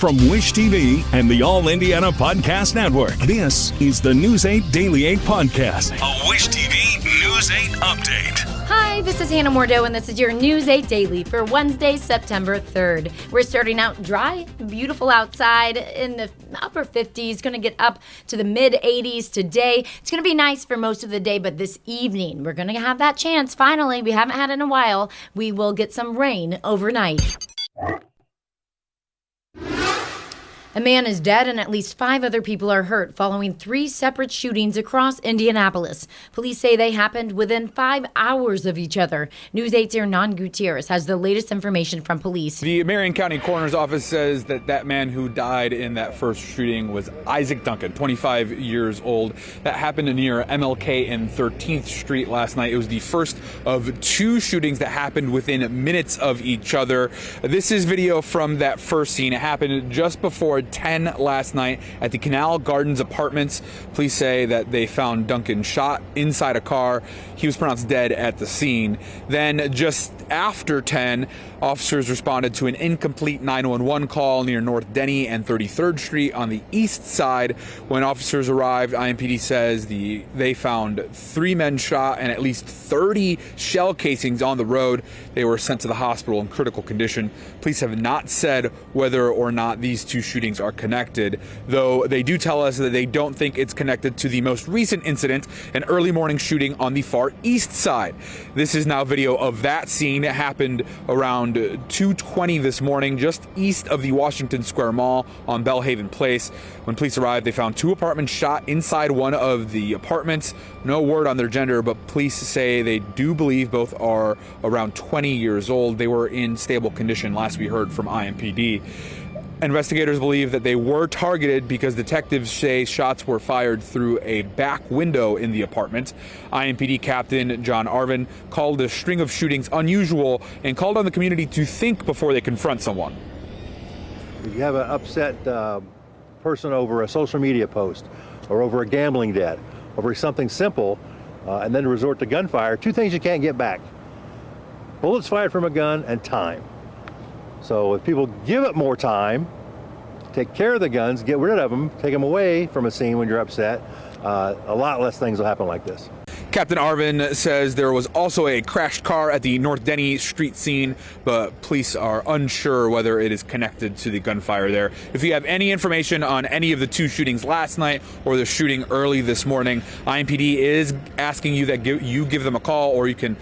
From Wish TV and the All Indiana Podcast Network, this is the News 8 Daily 8 Podcast, a Wish TV News 8 update. Hi, this is Hannah Mordeau, and this is your News 8 Daily for Wednesday, September 3rd. We're starting out dry, beautiful outside in the upper 50s, going to get up to the mid 80s today. It's going to be nice for most of the day, but this evening, we're going to have that chance. Finally, we haven't had it in a while. We will get some rain overnight. A man is dead and at least 5 other people are hurt following 3 separate shootings across Indianapolis. Police say they happened within 5 hours of each other. News 8's Hernan Gutierrez has the latest information from police. The Marion County Coroner's Office says that man who died in that first shooting was Isaac Duncan, 25 years old. That happened near MLK and 13th Street last night. It was the first of 2 shootings that happened within minutes of each other. This is video from that first scene. It happened just before 10 last night at the Canal Gardens Apartments. Police say that they found Duncan shot inside a car. He was pronounced dead at the scene. Then just after 10, officers responded to an incomplete 911 call near North Denny and 33rd Street on the east side. When officers arrived, IMPD says they found 3 men shot and at least 30 shell casings on the road. They were sent to the hospital in critical condition. Police have not said whether or not these 2 shootings are connected, though they do tell us that they don't think it's connected to the most recent incident, an early morning shooting on the far east side. This is now video of that scene. It happened around 2:20 this morning, just east of the Washington Square Mall on Bellhaven Place. When police arrived, they found 2 apartments shot inside one of the apartments. No word on their gender, but police say they do believe both are around 20 years old. They were in stable condition, last we heard from IMPD. Investigators believe that they were targeted because detectives say shots were fired through a back window in the apartment. IMPD Captain John Arvin called the string of shootings unusual and called on the community to think before they confront someone. If you have an upset person over a social media post or over a gambling debt, over something simple, and then resort to gunfire, 2 things you can't get back: bullets fired from a gun and time. So if people give it more time, take care of the guns, get rid of them, take them away from a scene when you're upset, a lot less things will happen like this. Captain Arvin says there was also a crashed car at the North Denny Street scene, but police are unsure whether it is connected to the gunfire there. If you have any information on any of the 2 shootings last night or the shooting early this morning, IMPD is asking you that you give them a call, or you can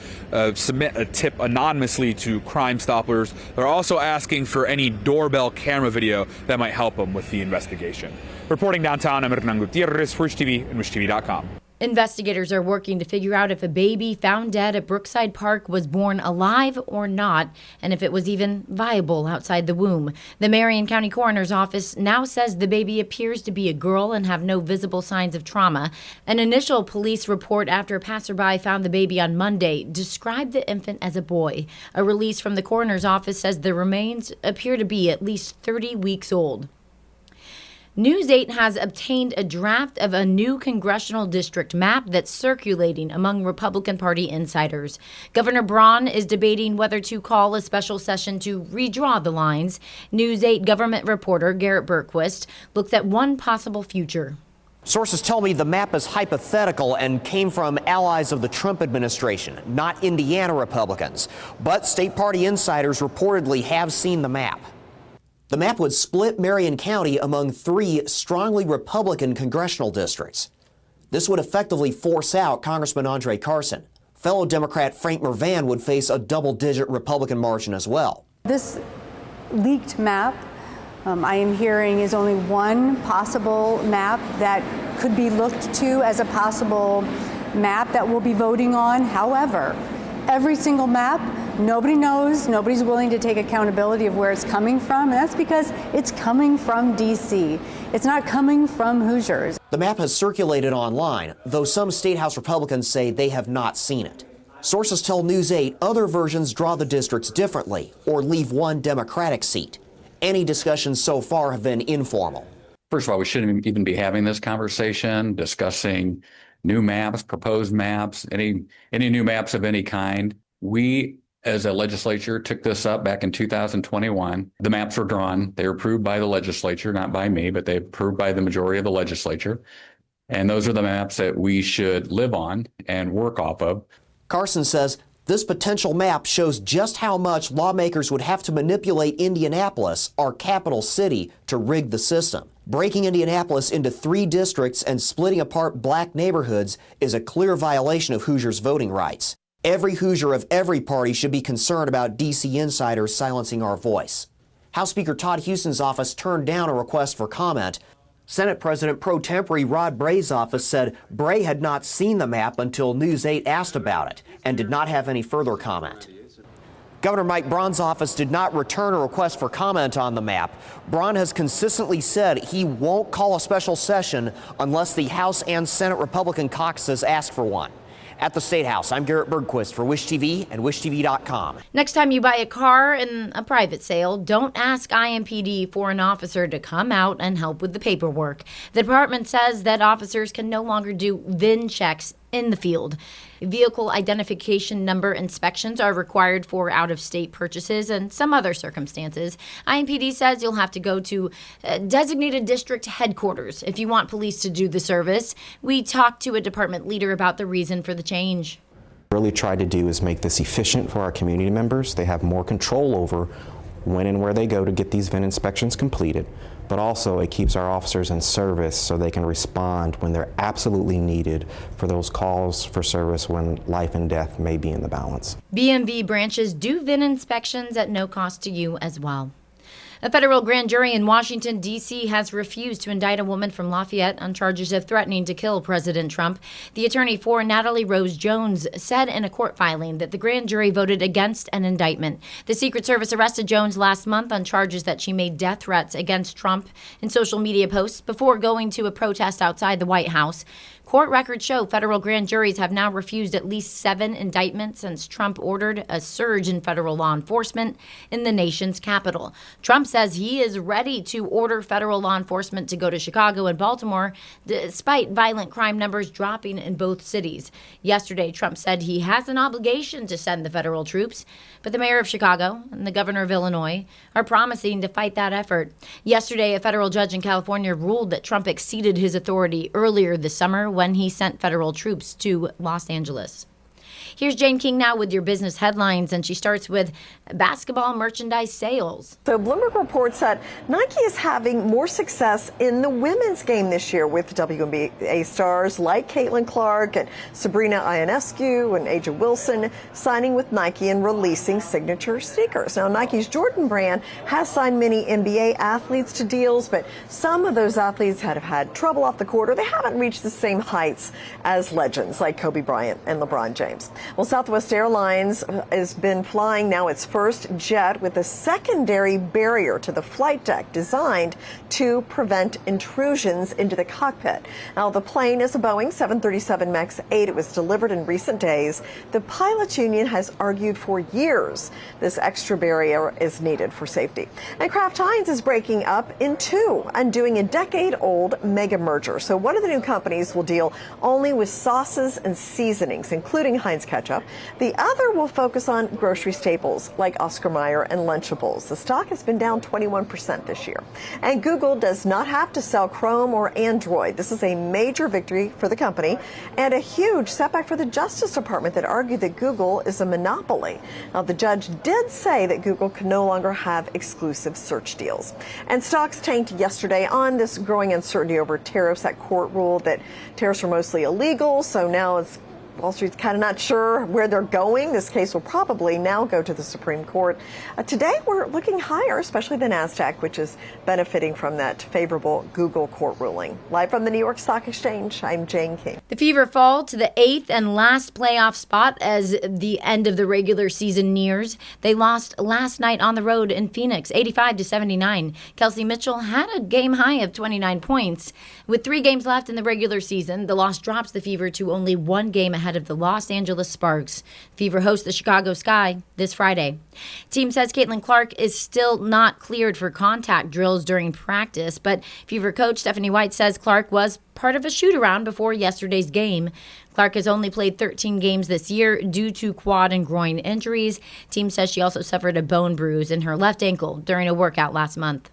submit a tip anonymously to Crime Stoppers. They're also asking for any doorbell camera video that might help them with the investigation. Reporting downtown, I'm Hernan Gutierrez for Wish TV and WishTV.com. Investigators are working to figure out if a baby found dead at Brookside Park was born alive or not, and if it was even viable outside the womb. The Marion County Coroner's Office now says the baby appears to be a girl and have no visible signs of trauma. An initial police report after a passerby found the baby on Monday described the infant as a boy. A release from the coroner's office says the remains appear to be at least 30 weeks old. News 8 has obtained a draft of a new congressional district map that's circulating among Republican Party insiders. Governor Braun is debating whether to call a special session to redraw the lines. News 8 government reporter Garrett Berquist looks at one possible future. Sources tell me the map is hypothetical and came from allies of the Trump administration, not Indiana Republicans. But state party insiders reportedly have seen the map. The map would split Marion County among 3 strongly Republican congressional districts. This would effectively force out Congressman Andre Carson. Fellow Democrat Frank Mervan would face a double-digit Republican margin as well. This leaked map, I am hearing, is only one possible map that could be looked to as a possible map that we'll be voting on. However, every single map, nobody knows, nobody's willing to take accountability of where it's coming from, and that's because it's coming from D.C. It's not coming from Hoosiers. The map has circulated online, though some State House Republicans say they have not seen it. Sources tell News 8 other versions draw the districts differently or leave one Democratic seat. Any discussions so far have been informal. First of all, we shouldn't even be having this conversation, discussing new maps, proposed maps, any new maps of any kind. We as a legislature, took this up back in 2021. The maps were drawn. They were approved by the legislature, not by me, but they approved by the majority of the legislature. And those are the maps that we should live on and work off of. Carson says this potential map shows just how much lawmakers would have to manipulate Indianapolis, our capital city, to rig the system. Breaking Indianapolis into 3 districts and splitting apart black neighborhoods is a clear violation of Hoosiers' voting rights. Every Hoosier of every party should be concerned about D.C. insiders silencing our voice. House Speaker Todd Houston's office turned down a request for comment. Senate President pro tempore Rod Bray's office said Bray had not seen the map until News 8 asked about it and did not have any further comment. Governor Mike Braun's office did not return a request for comment on the map. Braun has consistently said he won't call a special session unless the House and Senate Republican caucuses ask for one. At the State House, I'm Garrett Bergquist for Wish TV and WishTV.com. Next time you buy a car in a private sale, don't ask IMPD for an officer to come out and help with the paperwork. The department says that officers can no longer do VIN checks in the field. Vehicle identification number inspections are required for out-of-state purchases and some other circumstances. IMPD says you'll have to go to designated district headquarters if you want police to do the service. We talked to a department leader about the reason for the change. Really tried to do is make this efficient for our community members. They have more control over when and where they go to get these VIN inspections completed, but also it keeps our officers in service so they can respond when they're absolutely needed for those calls for service when life and death may be in the balance. BMV branches do VIN inspections at no cost to you as well. A federal grand jury in Washington, D.C. has refused to indict a woman from Lafayette on charges of threatening to kill President Trump. The attorney for Natalie Rose Jones said in a court filing that the grand jury voted against an indictment. The Secret Service arrested Jones last month on charges that she made death threats against Trump in social media posts before going to a protest outside the White House. Court records show federal grand juries have now refused at least 7 indictments since Trump ordered a surge in federal law enforcement in the nation's capital. Trump says he is ready to order federal law enforcement to go to Chicago and Baltimore, despite violent crime numbers dropping in both cities. Yesterday, Trump said he has an obligation to send the federal troops, but the mayor of Chicago and the governor of Illinois are promising to fight that effort. Yesterday, a federal judge in California ruled that Trump exceeded his authority earlier this summer when he sent federal troops to Los Angeles. Here's Jane King now with your business headlines, and she starts with basketball merchandise sales. So Bloomberg reports that Nike is having more success in the women's game this year with WNBA stars like Caitlin Clark and Sabrina Ionescu and Aja Wilson signing with Nike and releasing signature sneakers. Now, Nike's Jordan brand has signed many NBA athletes to deals, but some of those athletes have had trouble off the court, or they haven't reached the same heights as legends like Kobe Bryant and LeBron James. Well, Southwest Airlines has been flying now its first jet with a secondary barrier to the flight deck designed to prevent intrusions into the cockpit. Now, the plane is a Boeing 737 MAX 8. It was delivered in recent days. The pilots union has argued for years this extra barrier is needed for safety. And Kraft Heinz is breaking up in two and doing a decade-old mega merger. So one of the new companies will deal only with sauces and seasonings, including Heinz ketchup. The other will focus on grocery staples like Oscar Mayer and Lunchables. The stock has been down 21% this year. And Google does not have to sell Chrome or Android. This is a major victory for the company and a huge setback for the Justice Department that argued that Google is a monopoly. Now, the judge did say that Google can no longer have exclusive search deals. And stocks tanked yesterday on this growing uncertainty over tariffs. That court ruled that tariffs are mostly illegal, so now Wall Street's kind of not sure where they're going. This case will probably now go to the Supreme Court. Today, we're looking higher, especially the NASDAQ, which is benefiting from that favorable Google court ruling. Live from the New York Stock Exchange, I'm Jane King. The Fever fall to the 8th and last playoff spot as the end of the regular season nears. They lost last night on the road in Phoenix, 85-79. Kelsey Mitchell had a game high of 29 points. With 3 games left in the regular season, the loss drops the Fever to only 1 game ahead ahead of the Los Angeles Sparks. Fever hosts the Chicago Sky this Friday. Team says Caitlin Clark is still not cleared for contact drills during practice, but Fever coach Stephanie White says Clark was part of a shoot-around before yesterday's game. Clark has only played 13 games this year due to quad and groin injuries. Team says she also suffered a bone bruise in her left ankle during a workout last month.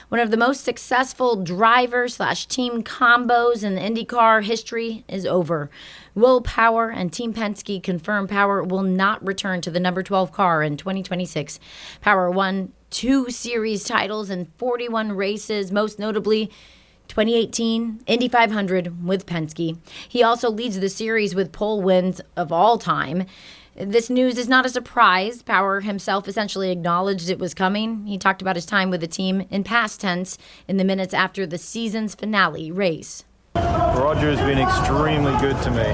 One of the most successful driver/team combos in the IndyCar history is over. Will Power and Team Penske confirm Power will not return to the number 12 car in 2026. Power won 2 series titles in 41 races, most notably 2018 Indy 500 with Penske. He also leads the series with pole wins of all time. This news is not a surprise. Power himself essentially acknowledged it was coming. He talked about his time with the team in past tense in the minutes after the season's finale race. Roger has been extremely good to me.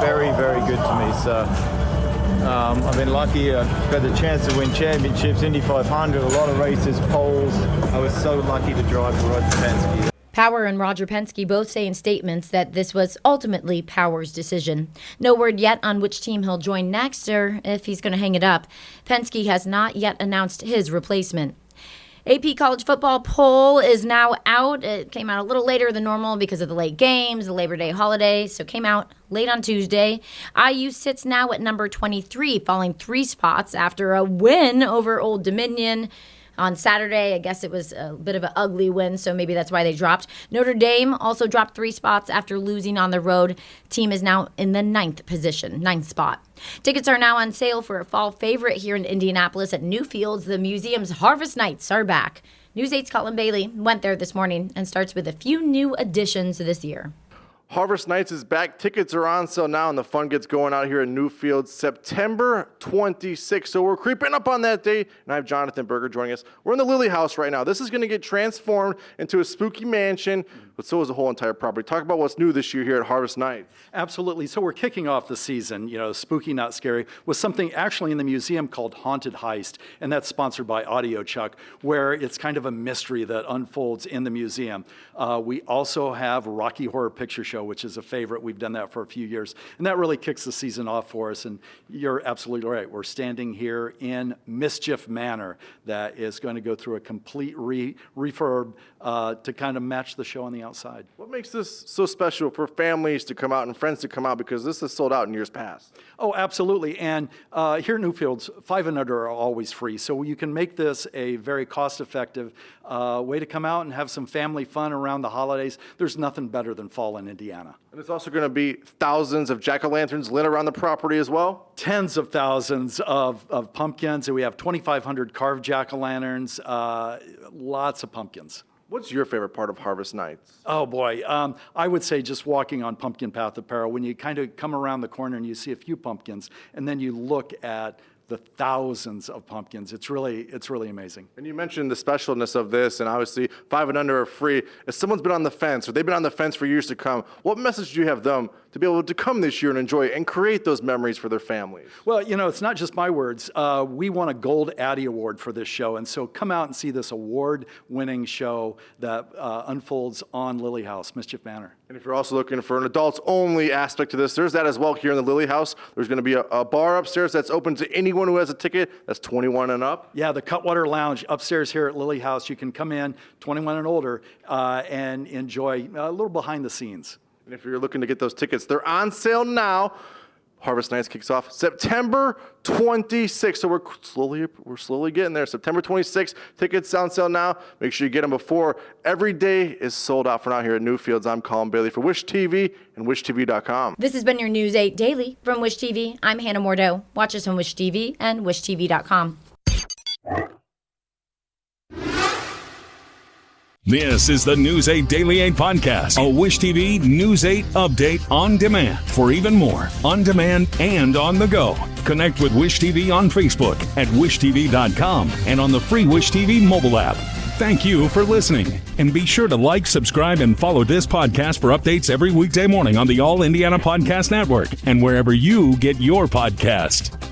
Very, very good to me. So I've been lucky. I've got the chance to win championships, Indy 500, a lot of races, poles. I was so lucky to drive for Roger Penske. Power and Roger Penske both say in statements that this was ultimately Power's decision. No word yet on which team he'll join next or if he's going to hang it up. Penske has not yet announced his replacement. AP college football poll is now out. It came out a little later than normal because of the late games, the Labor Day holiday, so it came out late on Tuesday. IU sits now at number 23, falling 3 spots after a win over Old Dominion. On Saturday, I guess it was a bit of an ugly win, so maybe that's why they dropped. Notre Dame also dropped 3 spots after losing on the road. Team is now in the 9th spot. Tickets are now on sale for a fall favorite here in Indianapolis at Newfields. The museum's Harvest Nights are back. News 8's Colin Bailey went there this morning and starts with a few new additions this year. Harvest Nights is back. Tickets are on sale now, and the fun gets going out here in Newfields September 26th. So we're creeping up on that day, and I have Jonathan Berger joining us. We're in the Lily House right now. This is going to get transformed into a spooky mansion, but so is the whole entire property. Talk about what's new this year here at Harvest Nights. Absolutely. So we're kicking off the season, spooky, not scary, with something actually in the museum called Haunted Heist, and that's sponsored by Audio Chuck, where it's kind of a mystery that unfolds in the museum. We also have Rocky Horror Picture Show, which is a favorite. We've done that for a few years, and that really kicks the season off for us, and you're absolutely right. We're standing here in Mischief Manor that is going to go through a complete refurb to kind of match the show on the outside. What makes this so special for families to come out and friends to come out, because this is sold out in years past? Oh, absolutely, and here at Newfields, 5 and under are always free, so you can make this a very cost-effective way to come out and have some family fun around the holidays. There's nothing better than fall in Indiana. And it's also going to be thousands of jack-o'-lanterns lit around the property as well? Tens of thousands of pumpkins, and we have 2,500 carved jack-o'-lanterns, lots of pumpkins. What's your favorite part of Harvest Nights? Oh boy, I would say just walking on Pumpkin Path Apparel, when you kind of come around the corner and you see a few pumpkins, and then you look at the thousands of pumpkins. It's really amazing. And you mentioned the specialness of this, and obviously 5 and under are free. If someone's been on the fence, or they've been on the fence for years to come, what message do you have them to be able to come this year and enjoy it and create those memories for their families? Well, it's not just my words. We won a Gold Addy Award for this show, and so come out and see this award-winning show that unfolds on Lily House, Mischief Manor. And if you're also looking for an adults-only aspect to this, there's that as well here in the Lily House. There's going to be a bar upstairs that's open to anyone who has a ticket that's 21 and up. Yeah, the Cutwater Lounge upstairs here at Lily House. You can come in, 21 and older, and enjoy a little behind the scenes. And if you're looking to get those tickets, they're on sale now. Harvest Nights kicks off September 26th, so we're slowly getting there. September 26th, tickets on sale now. Make sure you get them before every day is sold out for now here at Newfields. I'm Colin Bailey for Wish TV and WishTV.com. This has been your News 8 Daily from Wish TV. I'm Hannah Mordeau. Watch us on Wish TV and WishTV.com. This is the News 8 Daily 8 podcast, a Wish TV News 8 update on demand. For even more, on demand and on the go. Connect with Wish TV on Facebook at WishTV.com and on the free Wish TV mobile app. Thank you for listening. And be sure to like, subscribe, and follow this podcast for updates every weekday morning on the All Indiana Podcast Network and wherever you get your podcast.